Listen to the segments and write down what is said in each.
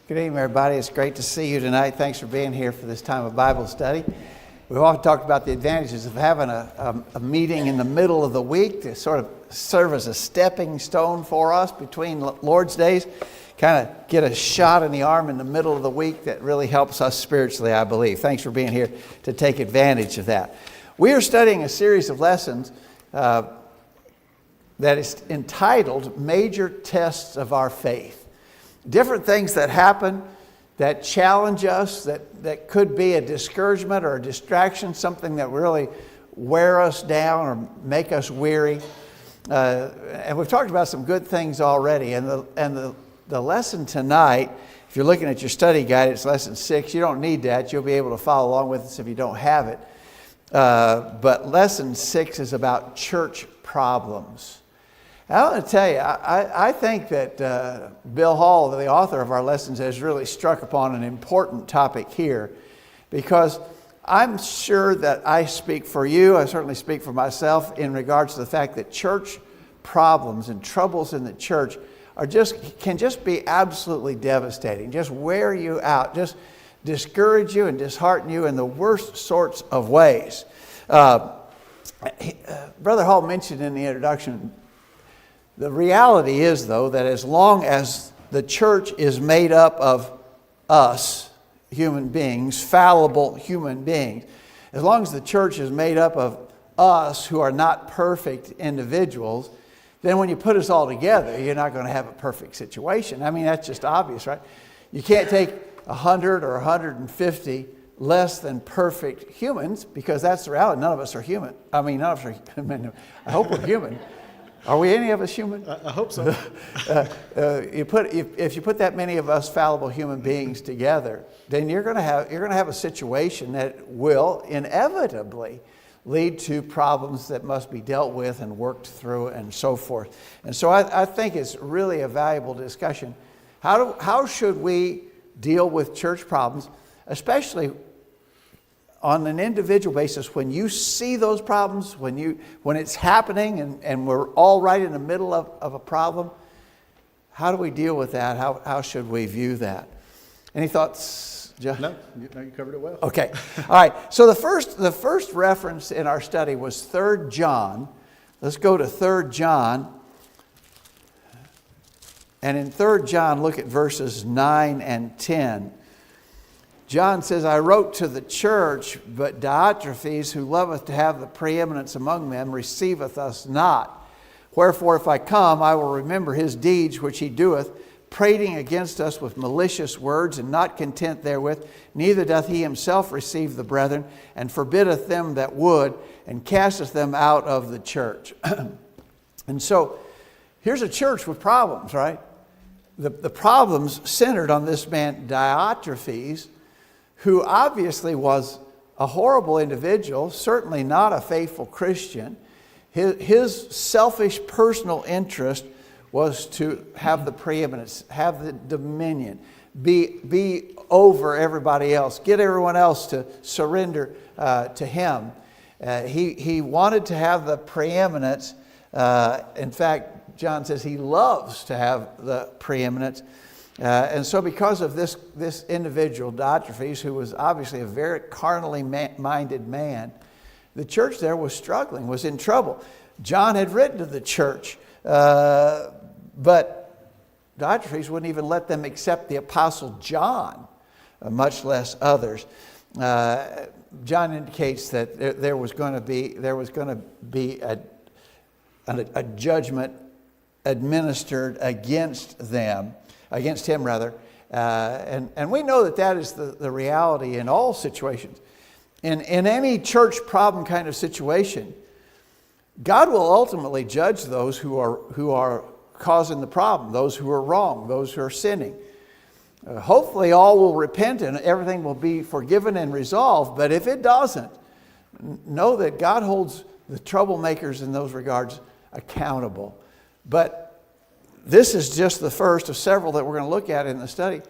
Good evening, everybody. It's great to see you tonight. Thanks for being here for this time of Bible study. We've often talked about the advantages of having a meeting in the middle of the week to sort of serve as a stepping stone for us between Lord's days. Kind of get a shot in the arm in the middle of the week that really helps us spiritually, I believe. Thanks for being here to take advantage of that. We are studying a series of lessons that is entitled Major Tests of Our Faith. Different things that happen that challenge us, that could be a discouragement or a distraction, something that really wear us down or make us weary. And we've talked about some good things already. And the lesson tonight, if you're looking at your study guide, it's lesson 6. You don't need that. You'll be able to follow along with us if you don't have it. But lesson 6 is about church problems. I want to tell you, I think that Bill Hall, the author of our lessons, has really struck upon an important topic here, because I'm sure that I speak for you, I certainly speak for myself, in regards to the fact that church problems and troubles in the church can just be absolutely devastating, just wear you out, just discourage you and dishearten you in the worst sorts of ways. Brother Hall mentioned in the introduction, the reality is, though, that as long as the church is made up of us, human beings, fallible human beings, as long as the church is made up of us who are not perfect individuals, then when you put us all together, you're not going to have a perfect situation. I mean, that's just obvious, right? You can't take 100 or 150 less than perfect humans, because that's the reality. None of us are human. I mean, none of us are human. I hope we're human. Are we any of us human? I hope so. If you put that many of us fallible human beings together, then you're going to have a situation that will inevitably lead to problems that must be dealt with and worked through and so forth. And so I think it's really a valuable discussion. How should we deal with church problems, especially on an individual basis, when you see those problems, when it's happening and we're all right in the middle of a problem? How do we deal with that? How should we view that? Any thoughts, Jeff? No, you covered it well. Okay. All right. So the first reference in our study was 3 John. Let's go to 3 John. And in 3 John, look at verses 9 and 10. John says, I wrote to the church, but Diotrephes, who loveth to have the preeminence among them, receiveth us not. Wherefore, if I come, I will remember his deeds which he doeth, prating against us with malicious words, and not content therewith. Neither doth he himself receive the brethren, and forbiddeth them that would, and casteth them out of the church. And so, here's a church with problems, right? The problems centered on this man Diotrephes, who obviously was a horrible individual, certainly not a faithful Christian. His selfish personal interest was to have the preeminence, have the dominion, be over everybody else, get everyone else to surrender to him. He wanted to have the preeminence. In fact, John says he loves to have the preeminence. And so because of this individual, Diotrephes, who was obviously a very carnally minded man, the church there was struggling, was in trouble. John had written to the church, but Diotrephes wouldn't even let them accept the Apostle John, much less others. John indicates that there was going to be a judgment administered against him. And we know that is the reality in all situations. In any church problem kind of situation, God will ultimately judge those who are causing the problem, those who are wrong, those who are sinning. Hopefully all will repent and everything will be forgiven and resolved. But if it doesn't, know that God holds the troublemakers in those regards accountable. But this is just the first of several that we're going to look at in the study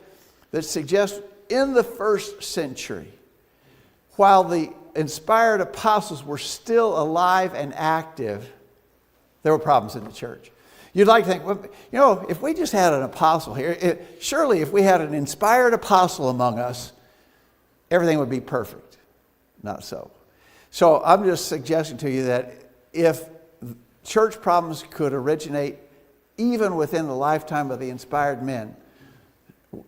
that suggest in the first century, while the inspired apostles were still alive and active, there were problems in the church. You'd like to think, well, you know, if we just had an apostle here, surely if we had an inspired apostle among us, everything would be perfect. Not so. So I'm just suggesting to you that if church problems could originate even within the lifetime of the inspired men,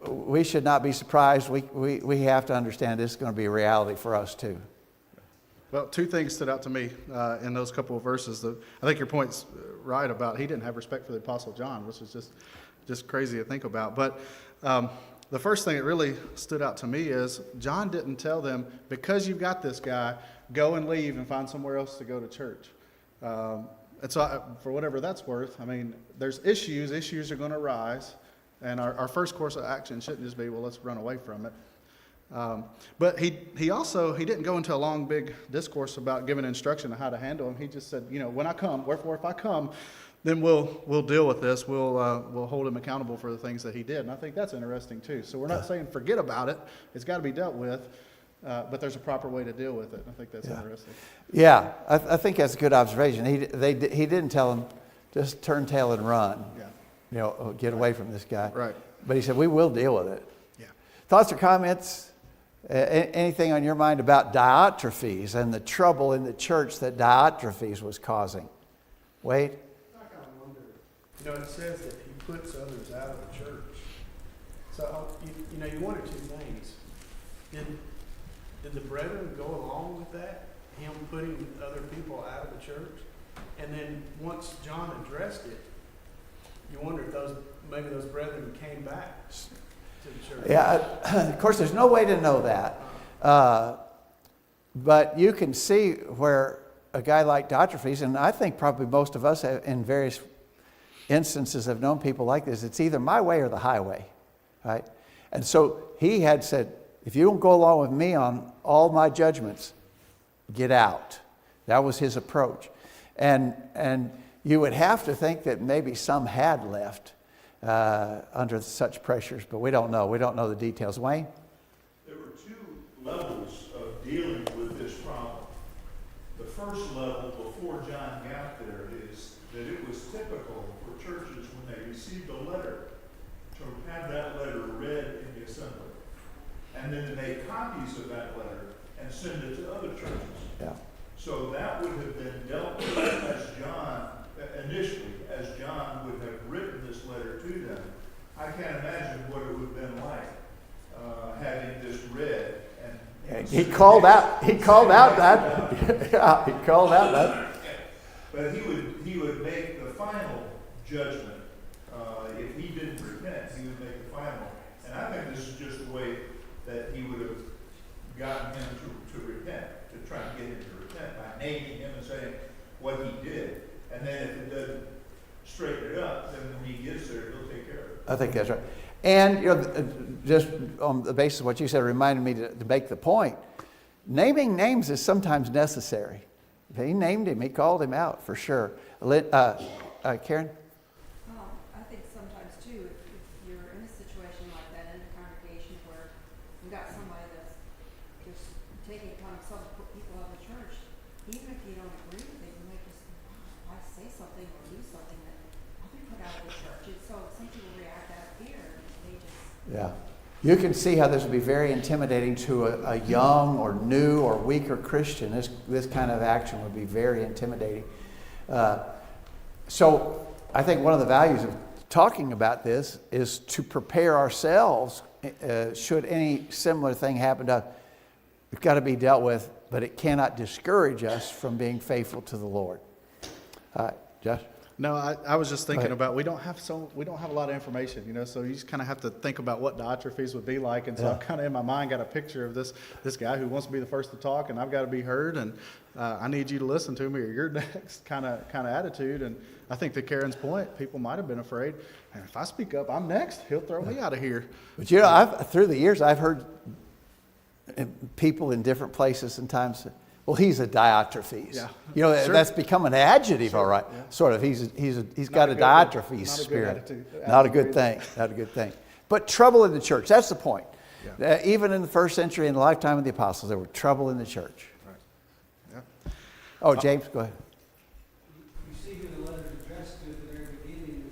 we should not be surprised. We have to understand this is going to be a reality for us too. Well, two things stood out to me in those couple of verses. I think your point's right about he didn't have respect for the Apostle John, which is just crazy to think about. But the first thing that really stood out to me is John didn't tell them, because you've got this guy, go and leave and find somewhere else to go to church. And so for whatever that's worth, I mean, there's issues are going to arise. And our first course of action shouldn't just be, well, let's run away from it. But he didn't go into a long, big discourse about giving instruction on how to handle him. He just said, you know, when I come, wherefore if I come, then we'll deal with this. We'll hold him accountable for the things that he did. And I think that's interesting too. So we're not saying forget about it. It's got to be dealt with. But there's a proper way to deal with it. I think that's interesting. Yeah, I think that's a good observation. He didn't tell him just turn tail and run. Yeah. You know, get away from this guy. Right. But he said, we will deal with it. Yeah. Thoughts or comments? Anything on your mind about Diotrephes and the trouble in the church that Diotrephes was causing? Wade? I kind of wonder. You know, it says that he puts others out of the church. So, you know, you wonder two things. Did the brethren go along with that? Him putting other people out of the church? And then once John addressed it, you wonder if maybe those brethren came back to the church. Yeah, of course, there's no way to know that. But you can see where a guy like Diotrephes, and I think probably most of us in various instances have known people like this, it's either my way or the highway, right? And so he had said, if you don't go along with me on all my judgments, get out. That was his approach. And you would have to think that maybe some had left under such pressures, but we don't know. We don't know the details. Wayne? There were two levels of dealing with this problem. The first level, before John got there, is that it was typical for churches when they received a letter to have that letter read in the assembly, and then to make copies of that letter and send it to other churches. Yeah. So that would have been dealt with as John, initially, as John would have written this letter to them. I can't imagine what it would have been like having this read. And He called out that. Yeah, he called out that. But he would make the final judgment. If he didn't repent, he would make the final. And I think this is just the way that he would have gotten him to repent, to try to get him to repent by naming him and saying what he did. And then if it doesn't straighten it up, then when he gets there, he'll take care of it. I think that's right. And you know, just on the basis of what you said, it reminded me to make the point. Naming names is sometimes necessary. He named him. He called him out for sure. Karen? I think sometimes too, if you're in a situation like that in a congregation where you've got somebody that's just taking it upon himself to put people out of the church, even if you don't agree with it, you might just, I say something or do something that I'll be put out of the church. And so some people react out of fear. They just... Yeah. You can see how this would be very intimidating to a young or new or weaker Christian. This kind of action would be very intimidating. So I think one of the values of talking about this is to prepare ourselves should any similar thing happen to us. It's got to be dealt with, but it cannot discourage us from being faithful to the Lord. Josh? No, I was just thinking about we don't have a lot of information, you know, so you just kind of have to think about what Diotrephes would be like. And so I've kind of in my mind got a picture of this guy who wants to be the first to talk, and I've got to be heard, and I need you to listen to me or you're next kind of attitude. And I think to Karen's point, people might have been afraid, and if I speak up, I'm next. He'll throw me out of here. But you know, through the years, I've heard people in different places and times say, well, he's a Diotrephes. Yeah. You know, Sure. that's become an adjective, all right. Yeah. Sort of. He's got a good- Diotrephes not a good spirit. attitude. Not a good Attitude. thing. Not a good thing. But trouble in the church. That's the point. Yeah. Even in the first century, in the lifetime of the apostles, there were trouble in the church. Right. Yeah. Oh, James, go ahead. You see who the letter is addressed to at the very beginning,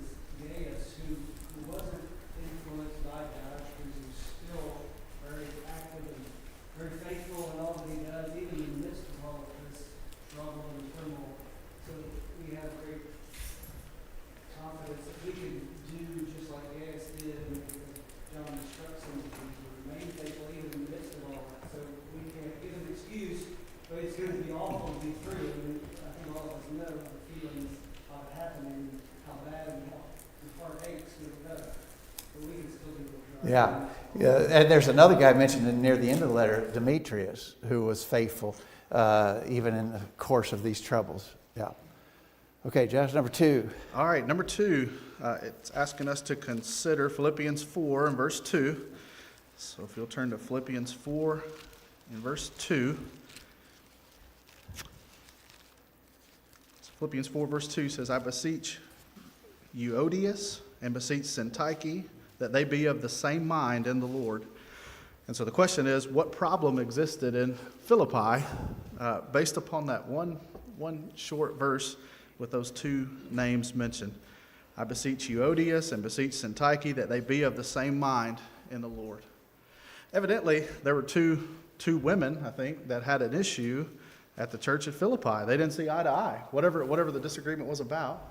but we can still do what we're Yeah. Yeah. And there's another guy mentioned near the end of the letter, Demetrius, who was faithful even in the course of these troubles. Yeah. Okay, Josh, number 2. All right, number 2, it's asking us to consider Philippians 4 and verse 2. So if you'll turn to Philippians 4 and verse 2. Philippians 4 verse 2 says, I beseech Euodias and beseech Syntyche that they be of the same mind in the Lord. And so the question is, what problem existed in Philippi based upon that one short verse with those 2 names mentioned? I beseech Euodias and beseech Syntyche that they be of the same mind in the Lord. Evidently, there were two women, I think, that had an issue at the church at Philippi. They didn't see eye to eye, whatever the disagreement was about.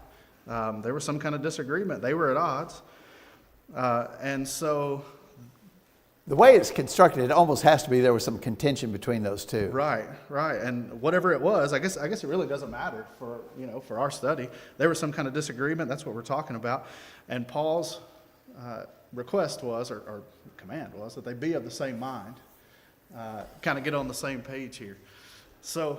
There was some kind of disagreement. They were at odds. And so... The way it's constructed, it almost has to be there was some contention between those two. Right. And whatever it was, I guess it really doesn't matter for our study. There was some kind of disagreement. That's what we're talking about. And Paul's request was, or command was, that they be of the same mind, kind of get on the same page here. So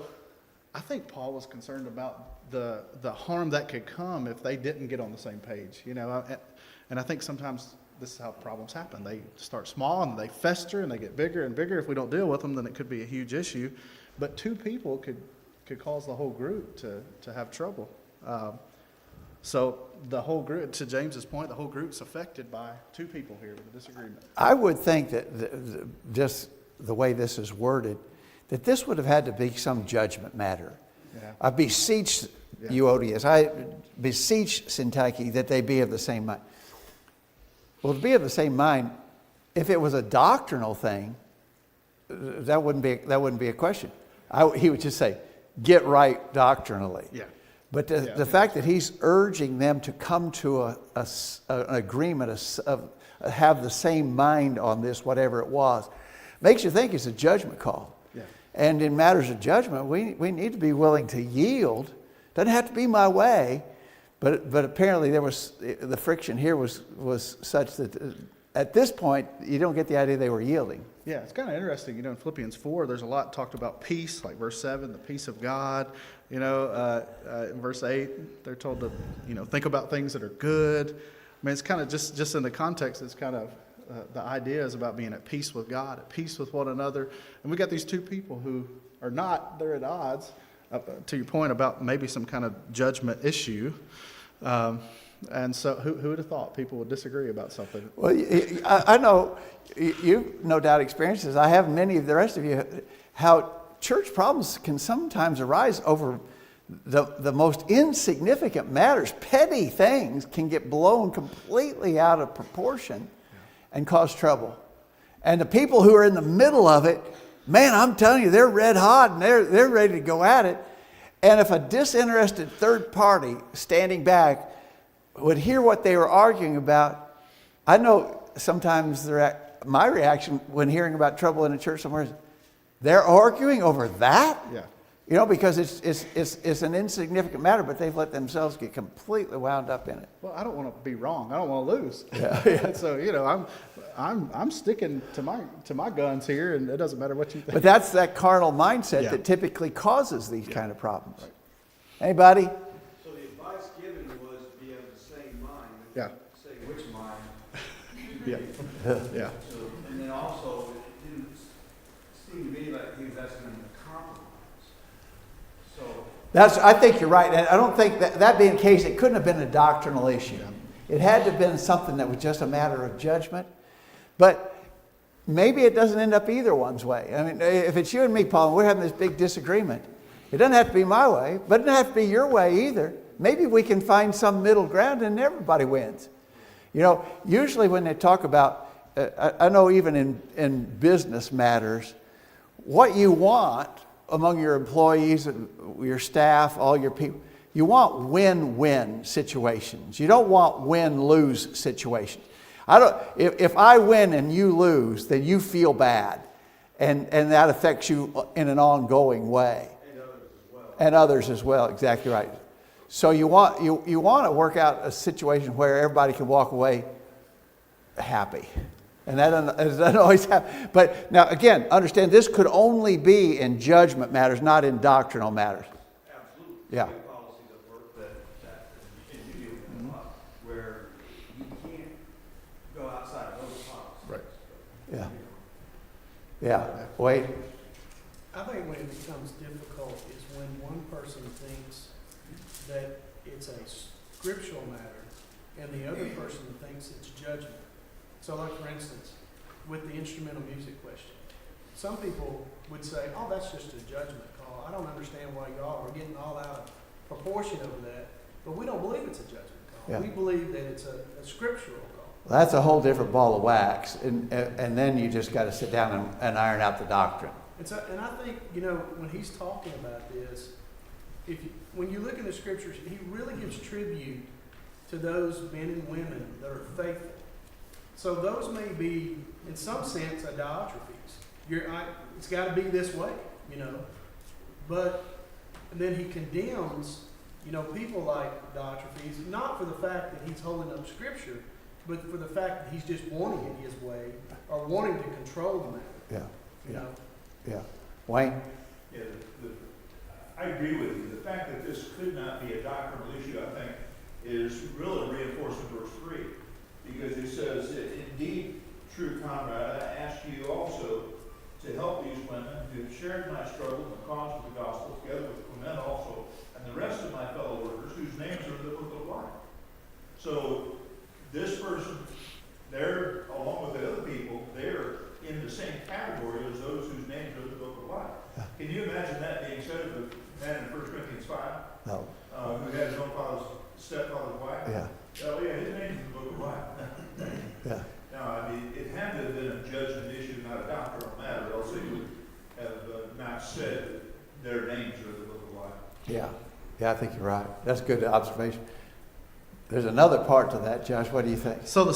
I think Paul was concerned about the harm that could come if they didn't get on the same page. And I think sometimes this is how problems happen. They start small and they fester and they get bigger and bigger. If we don't deal with them, then it could be a huge issue. But 2 people could cause the whole group to have trouble. So the whole group, to James's point, the whole group's affected by 2 people here with a disagreement. I would think that just the way this is worded, that this would have had to be some judgment matter. Yeah. I beseech Euodias, I beseech Syntyche that they be of the same mind. Well, to be of the same mind, if it was a doctrinal thing, that wouldn't be a question. He would just say, get right doctrinally. Yeah. But the fact that he's urging them to come to an agreement, have the same mind on this, whatever it was, makes you think it's a judgment call. Yeah. And in matters of judgment, we need to be willing to yield. Doesn't have to be my way, but apparently the friction here was such that at this point you don't get the idea they were yielding. Yeah, it's kind of interesting. In Philippians 4, there's a lot talked about peace, like verse 7, the peace of God. In verse 8, they're told to, think about things that are good. I mean, it's kind of just in the context, it's kind of the idea is about being at peace with God, at peace with one another. And we got these 2 people who are not, they're at odds, to your point about maybe some kind of judgment issue. And so who would have thought people would disagree about something? Well, I know you've no doubt experienced this. I have many of the rest of you, how church problems can sometimes arise over the most insignificant matters. Petty things can get blown completely out of proportion and cause trouble. And the people who are in the middle of it, man, I'm telling you, they're red hot and they're ready to go at it. And if a disinterested third party standing back would hear what they were arguing about, I know sometimes my reaction when hearing about trouble in a church somewhere is, they're arguing over that? Yeah. Because it's an insignificant matter, but they've let themselves get completely wound up in it. Well, I don't want to be wrong. I don't want to lose. Yeah. So I'm sticking to my guns here, and it doesn't matter what you think. But that's that carnal mindset that typically causes these kind of problems. Right. Anybody? So the advice given was to be of the same mind. Yeah. Say which mind. Yeah. Yeah. So, and then also, it didn't seem to me like he was asking them to compromise. So. I think you're right. And I don't think that being the case, it couldn't have been a doctrinal issue. It had to have been something that was just a matter of judgment. But maybe it doesn't end up either one's way. I mean, if it's you and me, Paul, and we're having this big disagreement, it doesn't have to be my way, but it doesn't have to be your way either. Maybe we can find some middle ground and everybody wins. Usually when they talk about, I know even in business matters, what you want among your employees, your staff, all your people, you want win-win situations. You don't want win-lose situations. If I win and you lose, then you feel bad. And that affects you in an ongoing way. And others as well, exactly right. So you want to work out a situation where everybody can walk away happy. And that doesn't always happen. But now, again, understand this could only be in judgment matters, not in doctrinal matters. Absolutely. Yeah. We have policies at work that and you deal with a lot, where you can't go outside of those policies. Right. Yeah. Yeah. Wait. I think when it becomes difficult is when one person thinks that it's a scriptural matter and the other person thinks it's judgment. So like for instance, with the instrumental music question, some people would say, oh, that's just a judgment call. I don't understand why y'all are getting all out of proportion over that, but we don't believe it's a judgment call. Yeah. We believe that it's a scriptural call. That's a whole different ball of wax. And then you just got to sit down and iron out the doctrine. And I think, when he's talking about this, when you look in the scriptures, he really gives tribute to those men and women that are faithful. So those may be, in some sense, idolatries. It's got to be this way, But then he condemns, people like idolatries, not for the fact that he's holding up scripture, but for the fact that he's just wanting it his way or wanting to control the matter. Yeah. Yeah. Wayne? Yeah, I agree with you. The fact that this could not be a doctrinal issue, I think, is really reinforced in verse 3. Because it says, indeed, true comrade, I ask you also to help these women who have shared my struggle in the cause of the gospel, together with Clement also, and the rest of my fellow workers whose names are in the book of life. So this person, they're, along with the other people, they're in the same category as those whose names are in the book of life. Can you imagine that being said of the man in 1 Corinthians 5? No. Who had his own stepfather's wife? Yeah. Oh, yeah, his name's in the book of life. Yeah. No, it had to have been a judgment issue, not a doctrinal matter, else he would have not said their names are in the book of life. Yeah. Yeah, I think you're right. That's a good observation. There's another part to that, Josh. What do you think? So the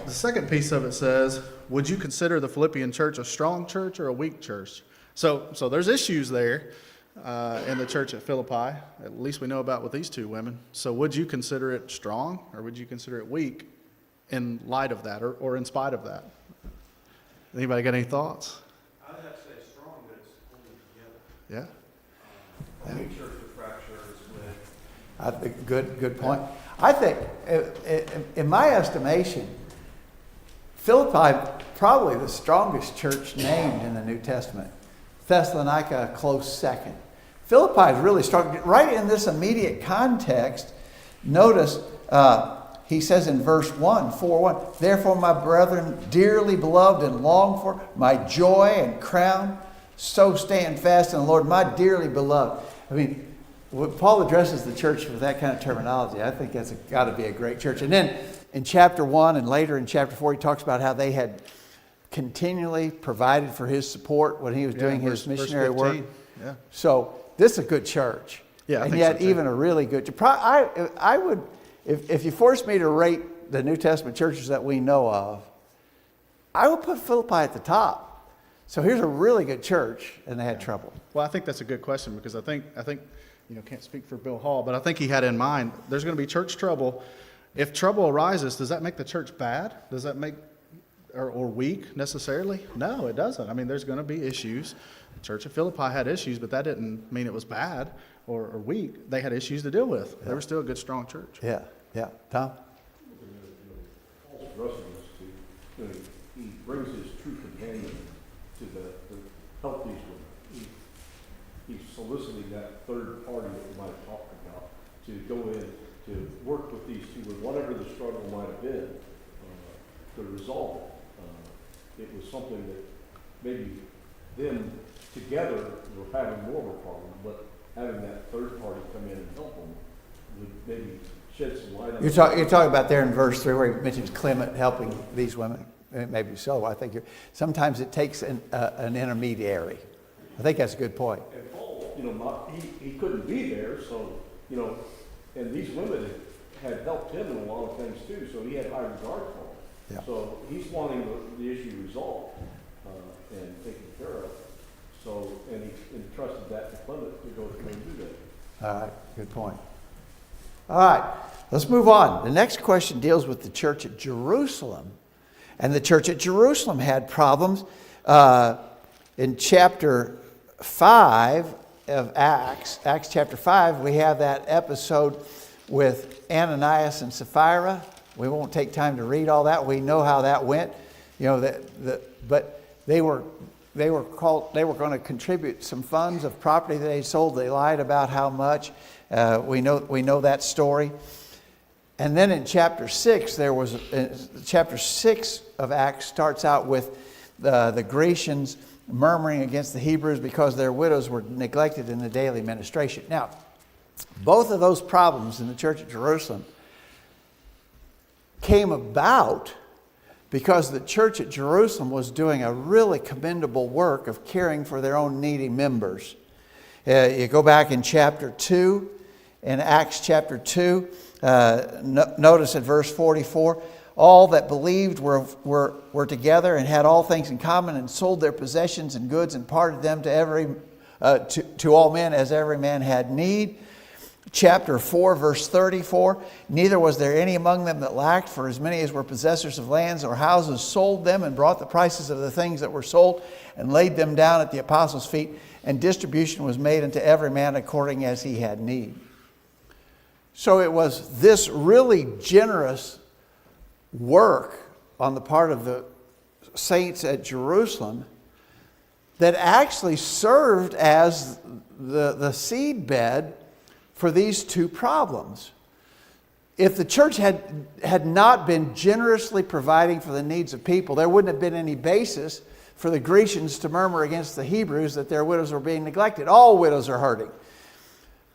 second piece of it says, would you consider the Philippian church a strong church or a weak church? So there's issues there in the church at Philippi. At least we know about with these two women. So would you consider it strong or would you consider it weak in light of that or in spite of that? Anybody got any thoughts? I'd have to say strong, but it's holding together. Yeah. A weak church would fracture as with. I think good point. I think, in my estimation, Philippi probably the strongest church named in the New Testament. Thessalonica a close second. Philippi is really strong. Right in this immediate context, notice he says in verse 4:1, therefore, my brethren, dearly beloved and longed for, my joy and crown, so stand fast in the Lord, my dearly beloved. I mean, when Paul addresses the church with that kind of terminology, I think that's got to be a great church. And then in chapter 1 and later in chapter 4, he talks about how they had continually provided for his support when he was doing his missionary verse 15. work. Yeah. So this is a good church. Yeah, I and think yet so too. even a really good church. I would, if you forced me to rate the New Testament churches that we know of, I would put Philippi at the top. So here's a really good church, and they had trouble. Well, I think that's a good question because I think can't speak for Bill Hall, but I think he had in mind there's going to be church trouble. If trouble arises, does that make the church bad? Does that make or weak necessarily? No, it doesn't. I mean, there's going to be issues. The church of Philippi had issues, but that didn't mean it was bad or weak. They had issues to deal with. They were still a good, strong church. Yeah, yeah. Tom? Paul's addressing us to, he brings his true companion to help these women. He's soliciting that third party that we might have talked about to go in to work with these two, with whatever the struggle might have been, to resolve it. It was something that maybe them together were having more of a problem, but having that third party come in and help them would maybe shed some light on You're talking about there in verse 3 where he mentions Clement helping these women. Maybe so. I think sometimes it takes an intermediary. I think that's a good point. And Paul, he couldn't be there, so, and these women had helped him in a lot of things too, so he had high regard for them. Yeah. So he's wanting the issue resolved and taken care of. So, and he entrusted that to Clement to go through and do that. All right, good point. All right, let's move on. The next question deals with the church at Jerusalem. And the church at Jerusalem had problems. In chapter 5 of Acts chapter 5, we have that episode with Ananias and Sapphira. We won't take time to read all that. We know how that went. But they were going to contribute some funds of property that they sold. They lied about how much. We know that story. And then in chapter 6, chapter 6 of Acts starts out with the Grecians murmuring against the Hebrews because their widows were neglected in the daily ministration. Now, both of those problems in the church at Jerusalem came about because the church at Jerusalem was doing a really commendable work of caring for their own needy members. You go back in chapter 2, in Acts chapter 2, notice at verse 44, all that believed were together and had all things in common and sold their possessions and goods and parted them to all men as every man had need. Chapter 4, verse 34, neither was there any among them that lacked, for as many as were possessors of lands or houses sold them and brought the prices of the things that were sold and laid them down at the apostles' feet, and distribution was made unto every man according as he had need. So it was this really generous work on the part of the saints at Jerusalem that actually served as the seedbed for these two problems. If the church had not been generously providing for the needs of people, there wouldn't have been any basis for the Grecians to murmur against the Hebrews that their widows were being neglected. All widows are hurting.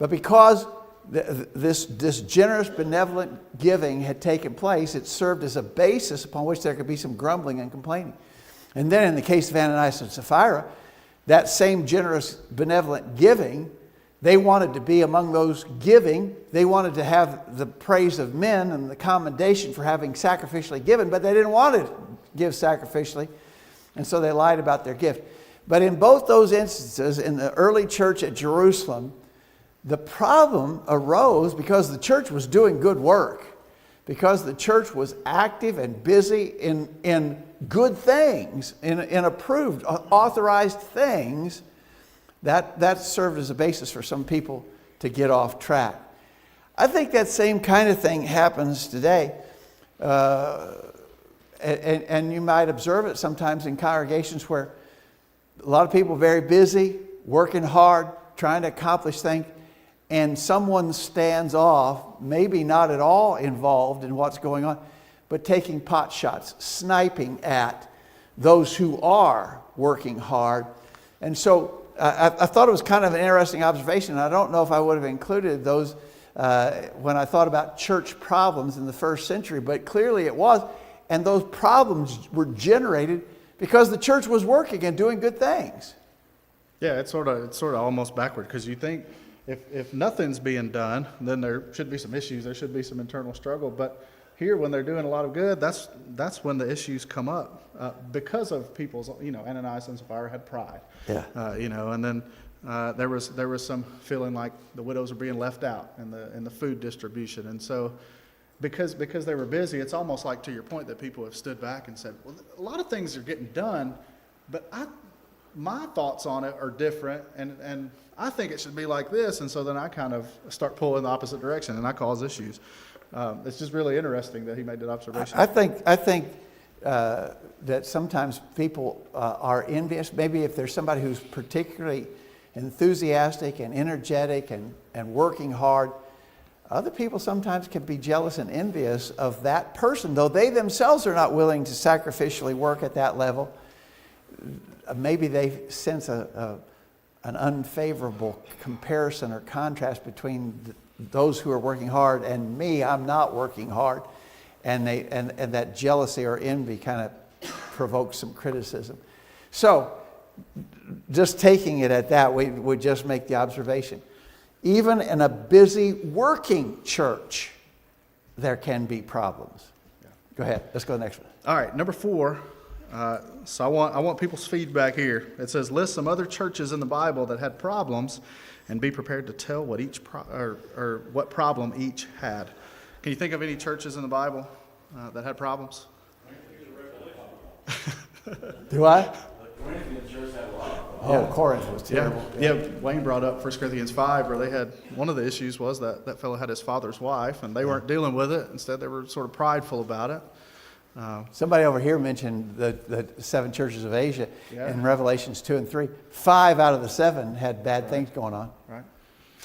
But because this generous, benevolent giving had taken place, it served as a basis upon which there could be some grumbling and complaining. And then in the case of Ananias and Sapphira, that same generous, benevolent giving, they wanted to be among those giving. They wanted to have the praise of men and the commendation for having sacrificially given, but they didn't want to give sacrificially, and so they lied about their gift. But in both those instances, in the early church at Jerusalem, the problem arose because the church was doing good work, because the church was active and busy in good things, in approved, authorized things. That served as a basis for some people to get off track. I think that same kind of thing happens today. And you might observe it sometimes in congregations where a lot of people are very busy, working hard, trying to accomplish things, and someone stands off, maybe not at all involved in what's going on, but taking pot shots, sniping at those who are working hard. And so I thought it was kind of an interesting observation. I don't know if I would have included those when I thought about church problems in the first century, but clearly it was. And those problems were generated because the church was working and doing good things. Yeah, it's sort of almost backward, because you think if nothing's being done, then there should be some issues, there should be some internal struggle. But here, when they're doing a lot of good, that's when the issues come up because of people's, Ananias and Sapphira had pride. Yeah. And then there was some feeling like the widows are being left out in the food distribution, and so because they were busy, it's almost like, to your point, that people have stood back and said, well, a lot of things are getting done, but my thoughts on it are different, and I think it should be like this, and so then I kind of start pulling the opposite direction, and I cause issues. It's just really interesting that he made that observation. I think that sometimes people are envious. Maybe if there's somebody who's particularly enthusiastic and energetic and working hard, other people sometimes can be jealous and envious of that person, though they themselves are not willing to sacrificially work at that level. Maybe they sense an unfavorable comparison or contrast between those who are working hard and me. I'm not working hard, and that jealousy or envy kind of provokes some criticism. So, just taking it at that, we would just make the observation. Even in a busy working church, there can be problems. Yeah. Go ahead. Let's go to the next one. All right, number 4. So I want people's feedback here. It says, list some other churches in the Bible that had problems, and be prepared to tell what what problem each had. Can you think of any churches in the Bible that had problems? Do I? The Corinthian church had a lot of Oh, Yeah. Corinth was Yeah, terrible. yeah. Wayne brought up 1 Corinthians 5, where they had, one of the issues was that that fellow had his father's wife, and they weren't dealing with it. Instead, they were sort of prideful about it. Somebody over here mentioned the 7 churches of Asia Yeah. in Revelations 2 and 3. 5 out of the 7 had bad things going on. Right.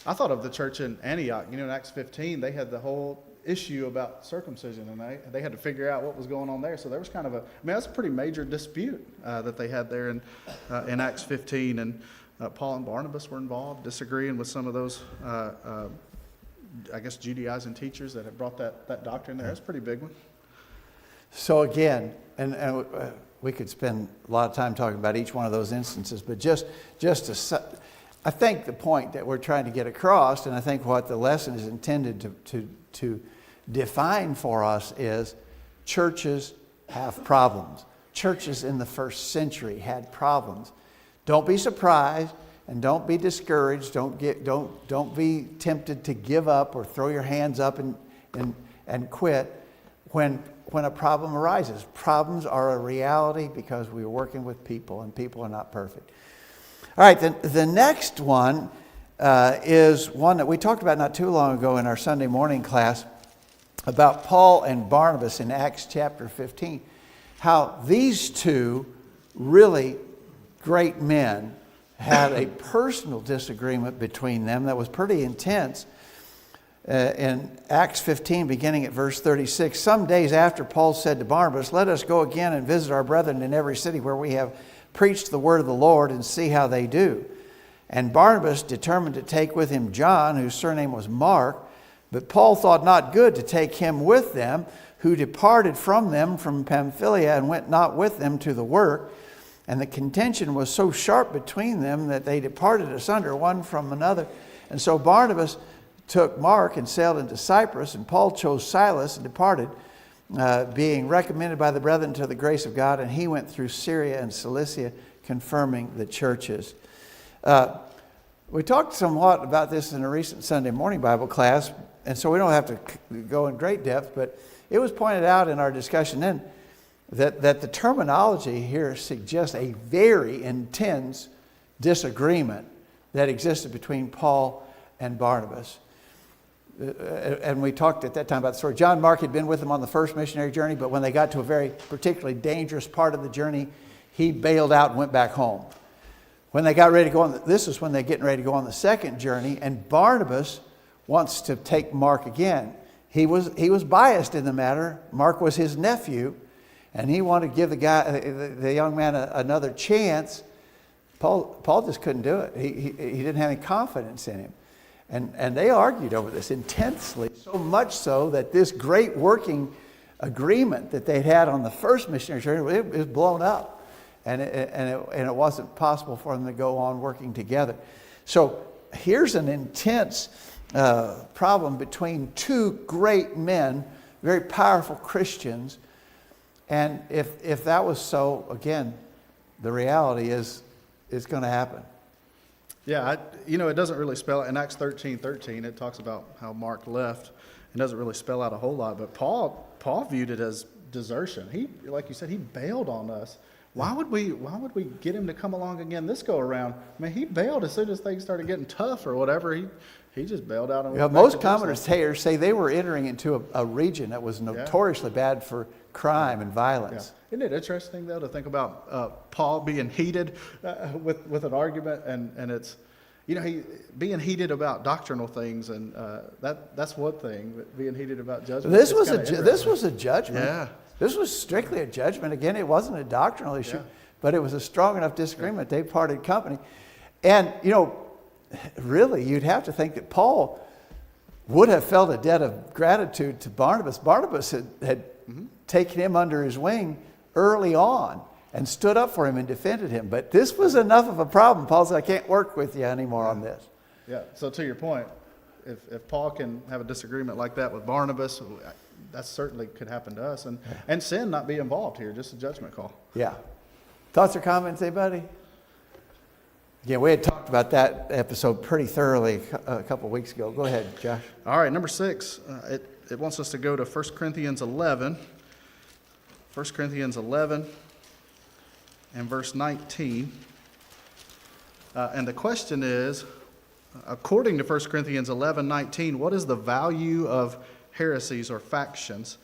I thought of the church in Antioch. You know, in Acts 15, they had the whole issue about circumcision, and they had to figure out what was going on there. So there was kind of that's a pretty major dispute that they had there in Acts 15. And Paul and Barnabas were involved, disagreeing with some of those, I guess, Judaizing teachers that had brought that doctrine there. That's a pretty big one. So again, and we could spend a lot of time talking about each one of those instances, but I think the point that we're trying to get across, and I think what the lesson is intended to define for us is churches have problems. Churches in the first century had problems. Don't be surprised and don't be discouraged. Don't be tempted to give up or throw your hands up and quit when a problem arises. Problems are a reality because we're working with people, and people are not perfect. All right, the next one is one that we talked about not too long ago in our Sunday morning class about Paul and Barnabas in Acts chapter 15. How these two really great men had a personal disagreement between them that was pretty intense. In Acts 15, beginning at verse 36, some days after, Paul said to Barnabas, "Let us go again and visit our brethren in every city where we have preached the word of the Lord, and see how they do." And Barnabas determined to take with him John, whose surname was Mark. But Paul thought not good to take him with them, who departed from them from Pamphylia and went not with them to the work. And the contention was so sharp between them that they departed asunder one from another. And so Barnabas took Mark and sailed into Cyprus, and Paul chose Silas and departed, being recommended by the brethren to the grace of God, and he went through Syria and Cilicia, confirming the churches. We talked somewhat about this in a recent Sunday morning Bible class, and so we don't have to go in great depth, but it was pointed out in our discussion then that the terminology here suggests a very intense disagreement that existed between Paul and Barnabas. And we talked at that time about the story. John Mark had been with them on the first missionary journey, but when they got to a very particularly dangerous part of the journey, he bailed out and went back home. When they got ready to go on, this is when they're getting ready to go on the second journey, and Barnabas wants to take Mark again. He was biased in the matter. Mark was his nephew, and he wanted to give the young man another chance. Paul just couldn't do it. He didn't have any confidence in him. And they argued over this intensely, so much so that this great working agreement that they'd had on the first missionary journey, it was blown up. And it wasn't possible for them to go on working together. So here's an intense problem between two great men, very powerful Christians. And if that was so, again, the reality is it's going to happen. Yeah, it doesn't really spell it. In Acts 13:13, it talks about how Mark left. It doesn't really spell out a whole lot, but Paul viewed it as desertion. He, like you said, he bailed on us. Why would we get him to come along again this go around? I mean, he bailed as soon as things started getting tough or whatever. He just bailed out. And went back Most to Jerusalem. commentators say they were entering into a region that was notoriously bad for crime and violence. Yeah. Isn't it interesting, though, to think about Paul being heated with an argument, and it's, he being heated about doctrinal things, and that's one thing, but being heated about judgment. This was a judgment. Yeah. This was strictly a judgment. Again, it wasn't a doctrinal issue, but it was a strong enough disagreement. They parted company. And, really, you'd have to think that Paul would have felt a debt of gratitude to Barnabas. Barnabas had taken him under his wing early on and stood up for him and defended him. But this was enough of a problem. Paul said, I can't work with you anymore on this. Yeah, so to your point, if Paul can have a disagreement like that with Barnabas, that certainly could happen to us. And sin not be involved here, just a judgment call. Yeah. Thoughts or comments, anybody? Yeah, we had talked about that episode pretty thoroughly a couple of weeks ago. Go ahead, Josh. All right, number 6, it wants us to go to 1 Corinthians 11. 1 Corinthians 11, and verse 19. And the question is, according to 1 Corinthians 11:19, what is the value of heresies or factions?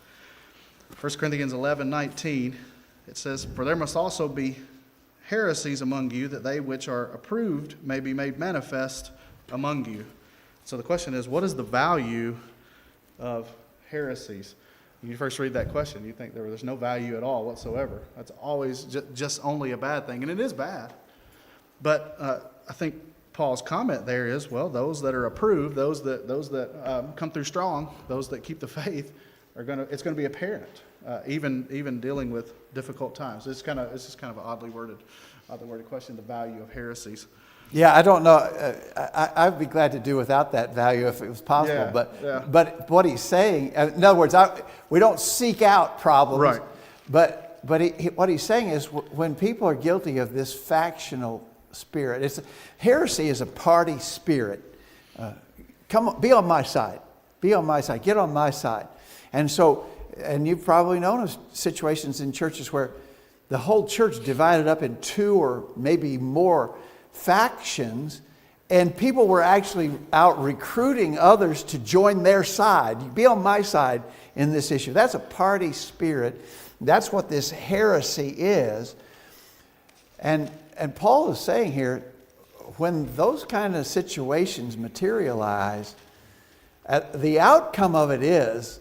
1 Corinthians 11:19, it says, "For there must also be heresies among you, that they which are approved may be made manifest among you." So the question is, what is the value of heresies? When you first read that question, you think there's no value at all whatsoever. That's always just only a bad thing, and it is bad. But I think Paul's comment there is, well, those that are approved, those that come through strong, those that keep the faith, it's going to be apparent, even dealing with difficult times. It's just kind of an oddly worded question, the value of heresies. Yeah, I don't know. I'd be glad to do without that value if it was possible. Yeah, But what he's saying, in other words, we don't seek out problems. Right. But what he's saying is when people are guilty of this factional spirit, heresy is a party spirit. Come on, be on my side. Be on my side. Get on my side. And you've probably known of situations in churches where the whole church divided up in 2 or maybe more factions, and people were actually out recruiting others to join their side. Be on my side in this issue. That's a party spirit. That's what this heresy is. And Paul is saying here, when those kind of situations materialize, the outcome of it is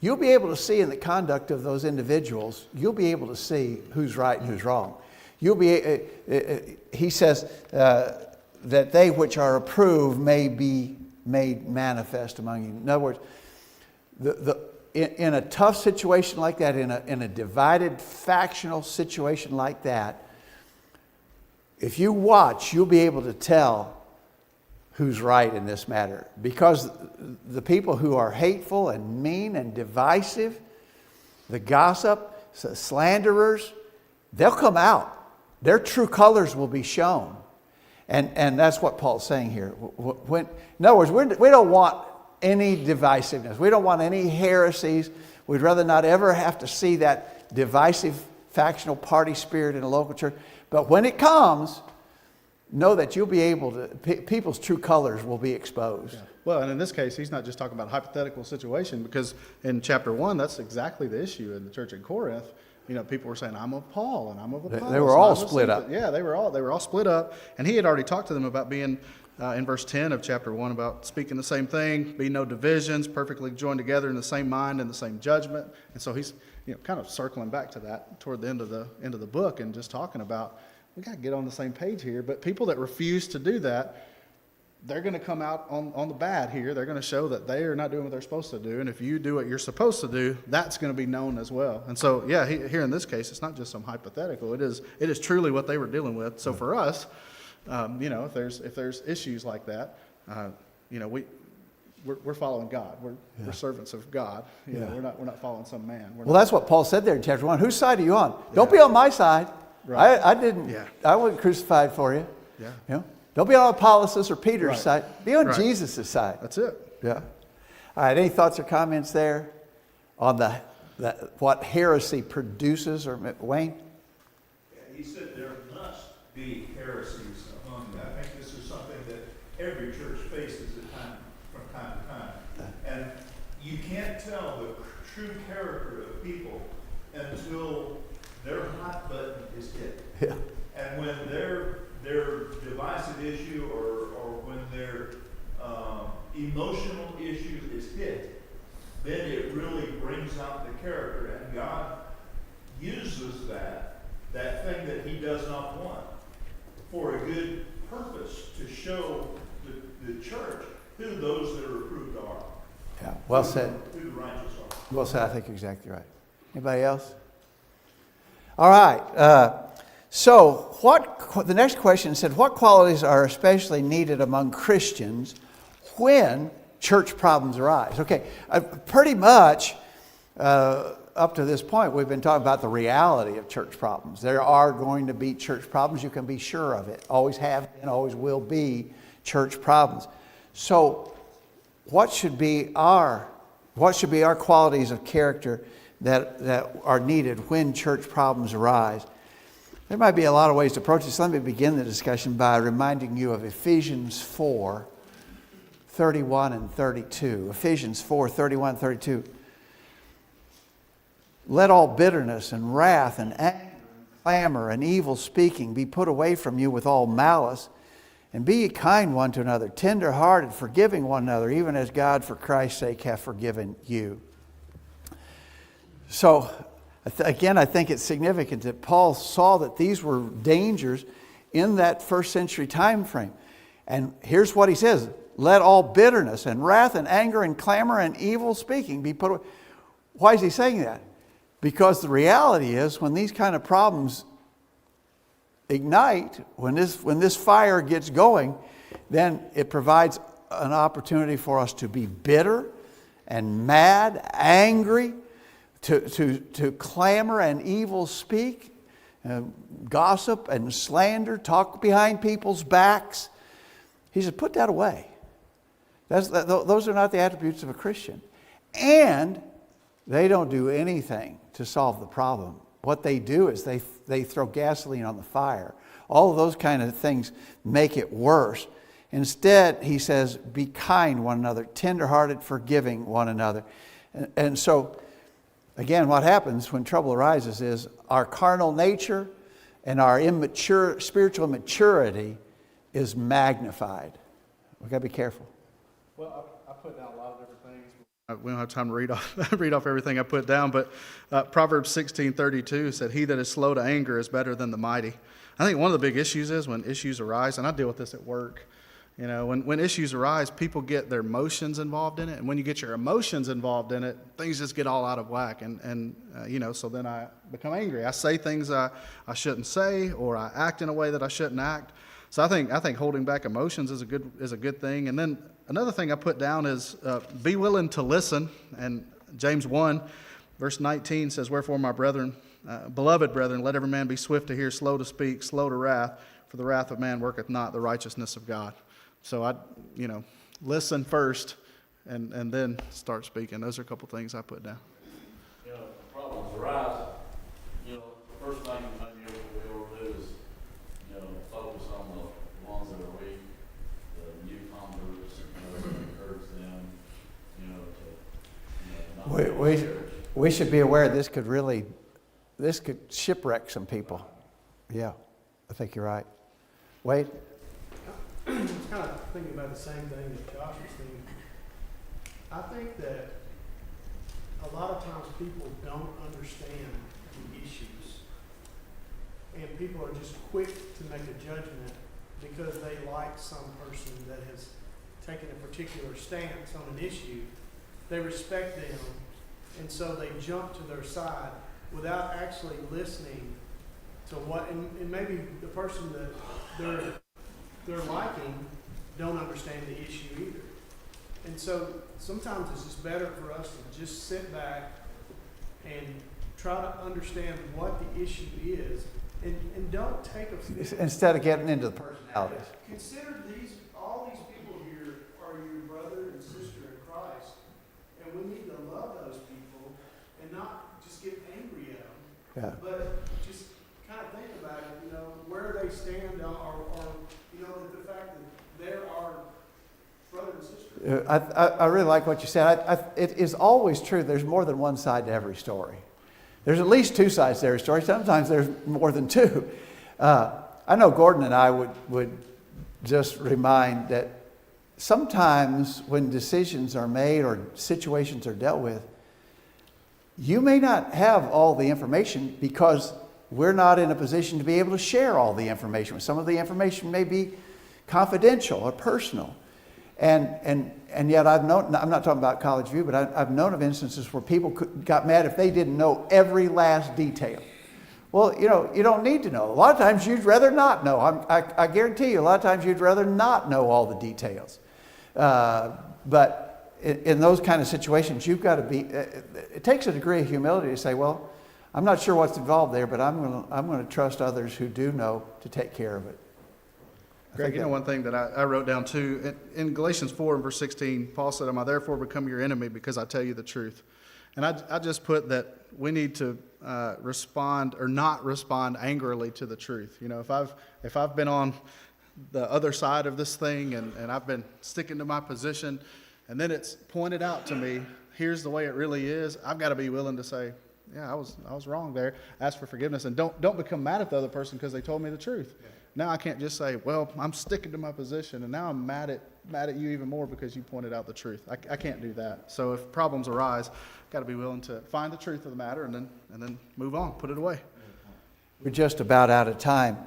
you'll be able to see in the conduct of those individuals, you'll be able to see who's right and who's wrong. He says that they which are approved may be made manifest among you. In other words, in a tough situation like that, in a divided factional situation like that, if you watch, you'll be able to tell who's right in this matter. Because the people who are hateful and mean and divisive, the gossip, slanderers, they'll come out. Their true colors will be shown. And that's what Paul's saying here. In other words, we don't want any divisiveness. We don't want any heresies. We'd rather not ever have to see that divisive factional party spirit in a local church. But when it comes, know that you'll be able to, people's true colors will be exposed. Yeah. Well, and in this case, he's not just talking about a hypothetical situation, because in chapter 1, that's exactly the issue in the church in Corinth. You know, people were saying, I'm of Paul, and I'm of Apollos. They were all split up. Yeah, they were all split up. And he had already talked to them about being, in verse 10 of chapter 1, about speaking the same thing, be no divisions, perfectly joined together in the same mind and the same judgment. And so he's kind of circling back to that toward the end of the book, and just talking about, we got to get on the same page here. But people that refuse to do that, they're going to come out on the bad here. They're going to show that they are not doing what they're supposed to do. And if you do what you're supposed to do, that's going to be known as well. And so, yeah, here in this case, it's not just some hypothetical. It is truly what they were dealing with. So for us, if there's issues like that, we're following God. We're servants of God. We're not following some man. That's what Paul said there in chapter 1. Whose side are you on? Don't be on my side. Right. I wasn't crucified for you. Yeah. Don't be on Apollos or Peter's Right. side. Be on Right. Jesus' side. That's it. Yeah. All right. Any thoughts or comments there on what heresy produces, or Wayne? He said there must be heresies among you. I think this is something that every church faces from time to time. And you can't tell the true character of people until their hot button is hit. Yeah. And when their divisive issue or when their emotional issue is hit, then it really brings out the character. And God uses that thing that he does not want for a good purpose, to show the church who those that are approved are. Yeah. Well said. Who the righteous are. Well said. I think you're exactly right. Anybody else? All right. So the next question said, what qualities are especially needed among Christians when church problems arise? Okay, pretty much up to this point, we've been talking about the reality of church problems. There are going to be church problems. You can be sure of it. Always have and always will be church problems. So what should be our qualities of character that are needed when church problems arise? There might be a lot of ways to approach this. Let me begin the discussion by reminding you of Ephesians 4, 31 and 32. Ephesians 4, 31 and 32. Let all bitterness and wrath and anger and clamor and evil speaking be put away from you with all malice. And be ye kind one to another, tender-hearted, forgiving one another, even as God for Christ's sake hath forgiven you. So, again, I think it's significant that Paul saw that these were dangers in that first century time frame. And here's what he says: let all bitterness and wrath and anger and clamor and evil speaking be put away. Why is he saying that? Because the reality is, when these kind of problems ignite, when this fire gets going, then it provides an opportunity for us to be bitter and mad, angry, to clamor and evil speak, gossip and slander, talk behind people's backs. He said, put that away. Those are not the attributes of a Christian. And they don't do anything to solve the problem. What they do is they throw gasoline on the fire. All of those kind of things make it worse. Instead, he says, be kind one another, tenderhearted, forgiving one another. And so, again, what happens when trouble arises is our carnal nature and our spiritual immaturity is magnified. We've got to be careful. Well, I put down a lot of different things. We don't have time to read off everything I put down, but Proverbs 16:32 said, he that is slow to anger is better than the mighty. I think one of the big issues is when issues arise, and I deal with this at work. You know, when issues arise, people get their emotions involved in it, and when you get your emotions involved in it, things just get all out of whack, and so then I become angry. I say things I shouldn't say, or I act in a way that I shouldn't act. So I think holding back emotions is a good thing. And then another thing I put down is be willing to listen. And James 1, verse 19 says, wherefore, my brethren, beloved brethren, let every man be swift to hear, slow to speak, slow to wrath, for the wrath of man worketh not the righteousness of God. So listen first and then start speaking. Those are a couple things I put down. Problems arise. The first thing you might be able to do is, focus on the ones that are weak, the newcomers, encourage them, to, not We should be aware this could shipwreck some people. Yeah, I think you're right. Wade? I was kind of thinking about the same thing that Josh was thinking. I think that a lot of times people don't understand the issues. And people are just quick to make a judgment because they like some person that has taken a particular stance on an issue. They respect them, and so they jump to their side without actually listening to what, and maybe the person that they're liking don't understand the issue either. And so sometimes it's just better for us to just sit back and try to understand what the issue is, and don't take offense. Instead of getting into the personalities. Consider all these people here are your brother and sister in Christ, and we need to love those people and not just get angry at them, but just kind of think about it, where they stand or the fact that they're our brother and sister. I really like what you said. It is always true. There's more than one side to every story. There's at least two sides to every story. Sometimes there's more than two. I know Gordon and I would just remind that sometimes when decisions are made or situations are dealt with, you may not have all the information because we're not in a position to be able to share all the information. Some of the information may be confidential or personal. And yet I'm not talking about College View, but I've known of instances where people got mad if they didn't know every last detail. Well, you don't need to know. A lot of times you'd rather not know. I guarantee you, a lot of times you'd rather not know all the details. But in those kind of situations, you've got to be, it takes a degree of humility to say, well, I'm not sure what's involved there, but I'm going to trust others who do know to take care of it. Greg, one thing that I wrote down too, in Galatians 4 and verse 16, Paul said, am I therefore become your enemy because I tell you the truth? And I just put that we need to respond or not respond angrily to the truth. You know, if I've been on the other side of this thing and I've been sticking to my position, and then it's pointed out to me, here's the way it really is, I've got to be willing to say, yeah, I was wrong there. Ask for forgiveness, and don't become mad at the other person because they told me the truth. Yeah. Now I can't just say, well, I'm sticking to my position, and now I'm mad at you even more because you pointed out the truth. I can't do that. So if problems arise, got to be willing to find the truth of the matter and then move on, put it away. We're just about out of time.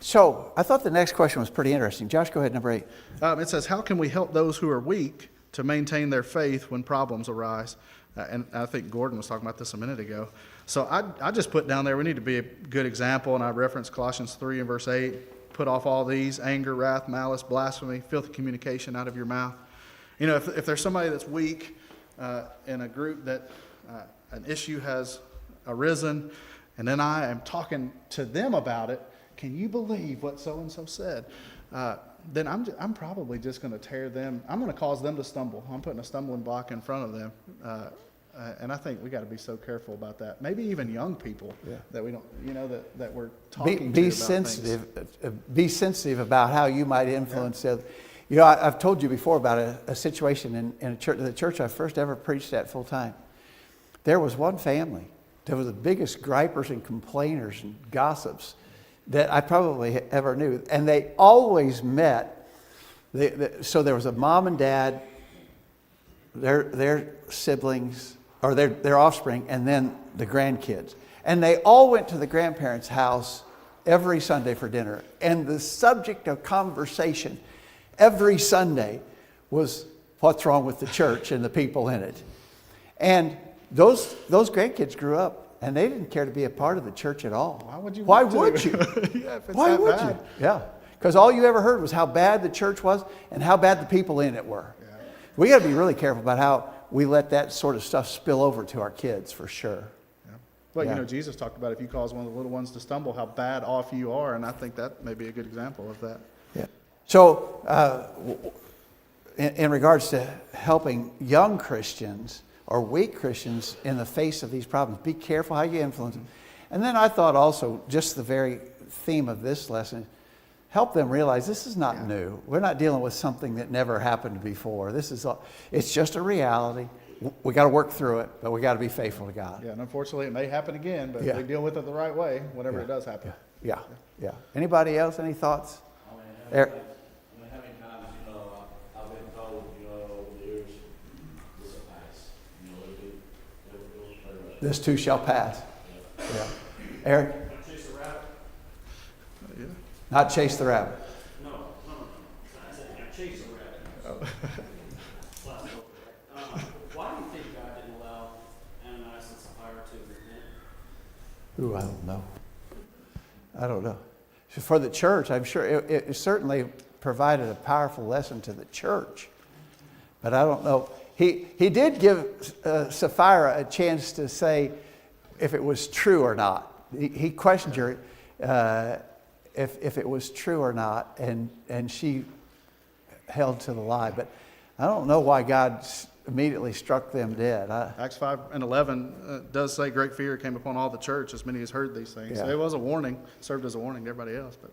So I thought the next question was pretty interesting. Josh, go ahead, number 8. It says, how can we help those who are weak to maintain their faith when problems arise? And I think Gordon was talking about this a minute ago. So I just put down there, we need to be a good example, and I referenced Colossians 3 and verse 8. Put off all these: anger, wrath, malice, blasphemy, filthy communication out of your mouth. You know, if there's somebody that's weak in a group that an issue has arisen, and then I am talking to them about it, can you believe what so-and-so said? Then I'm probably just going to tear them. I'm going to cause them to stumble. I'm putting a stumbling block in front of them. And I think we got to be so careful about that. Maybe even young people that we don't, you know, that we're talking to Be about sensitive. things. Be sensitive about how you might influence the other. You know, I've told you before about a situation in a church, the church I first ever preached at full time. There was one family that was the biggest gripers and complainers and gossips that I probably ever knew. And they always met. So there was a mom and dad, their siblings, or their offspring, and then the grandkids. And they all went to the grandparents' house every Sunday for dinner. And the subject of conversation every Sunday was what's wrong with the church and the people in it. And those grandkids grew up, and they didn't care to be a part of the church at all. Why would you? Why want to? would you? Yeah, if it's Why that would bad. you? Yeah, because all you ever heard was how bad the church was and how bad the people in it were. Yeah. We got to be really careful about how we let that sort of stuff spill over to our kids, for sure. Yeah. Well, Yeah. you know, Jesus talked about if you cause one of the little ones to stumble, how bad off you are, and I think that may be a good example of that. Yeah. So, in regards to helping young Christians or weak Christians in the face of these problems, be careful how you influence them. And then I thought also, just the very theme of this lesson, help them realize this is not new. We're not dealing with something that never happened before. It's just a reality. We got to work through it, but we got to be faithful to God. Yeah, and unfortunately, it may happen again, but Yeah. if we deal with it the right way, whenever it does happen. Yeah. Anybody else? Any thoughts? I mean, Eric? how many times, you know, I've been told, you know, over the years, this will pass. You know, it'll clear up. This too shall pass. Yeah. Eric? Chase a rabbit? Yeah. Not chase the rabbit. No. I said, chase a rabbit. Why do you think God didn't allow Ananias and Sapphira to repent? Ooh, I don't know. For the church, I'm sure it certainly provided a powerful lesson to the church. But I don't know. He did give Sapphira a chance to say if it was true or not. He questioned her if it was true or not, and she held to the lie. But I don't know why God immediately struck them dead. Acts 5:11 does say great fear came upon all the church as many as heard these things. Yeah. So it was a warning, served as a warning to everybody else, but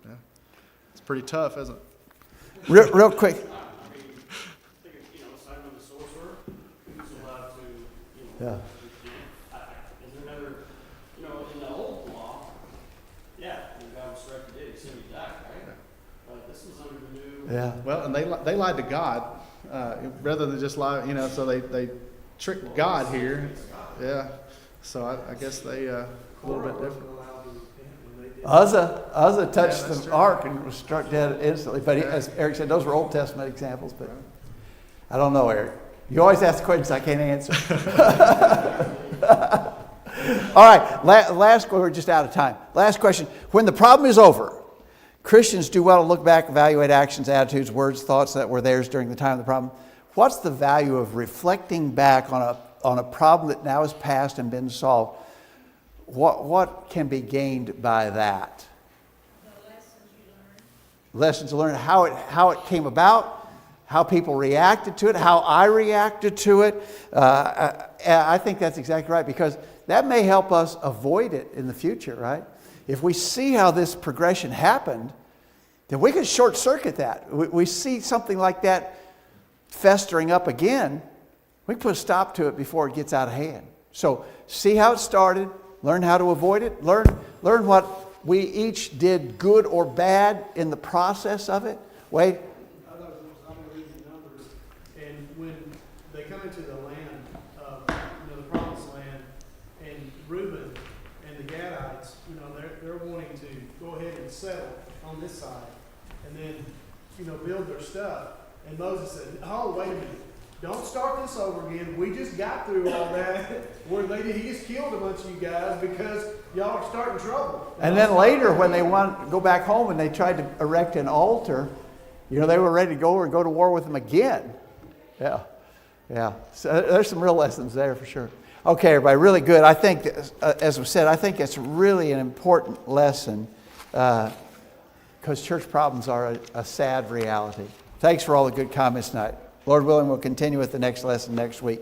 yeah, it's pretty tough, isn't it? Real quick. I think, Simon the sorcerer, who's allowed to, Yeah. repent. Is there another, in the old law, when God was struck dead, he said he died, right? But this was under the new. Yeah. Well, and they lied to God rather than just lie, so they tricked God here. Yeah, so I guess they a little bit different. Uzzah touched that's the true. ark and was struck dead instantly. But as Eric said, those were Old Testament examples. But I don't know, Eric. You always ask questions I can't answer. All right, last. We're just out of time. Last question. When the problem is over, Christians do well to look back, evaluate actions, attitudes, words, thoughts that were theirs during the time of the problem. What's the value of reflecting back on a problem that now is past and been solved? What can be gained by that? The lessons you learn. Lessons learned, how it came about, how people reacted to it, how I reacted to it. I think that's exactly right, because that may help us avoid it in the future, right? If we see how this progression happened, then we could short circuit that. We see something like that festering up again, we can put a stop to it before it gets out of hand. So see how it started, learn how to avoid it, learn what we each did good or bad in the process of it. Wade? I'm gonna read the numbers, and when they come into the land of, the promised land, and Reuben and the Gadites, they're wanting to go ahead and settle on this side, and then, build their stuff. And Moses said, oh, wait a minute, don't start this over again. We just got through all that, where he just killed a bunch of you guys because y'all are starting trouble. And then later, when they want to go back home and they tried to erect an altar, they were ready to go to war with them again. Yeah. So there's some real lessons there for sure. Okay, everybody, really good. I think, as we said, I think it's really an important lesson because church problems are a sad reality. Thanks for all the good comments tonight. Lord willing, we'll continue with the next lesson next week.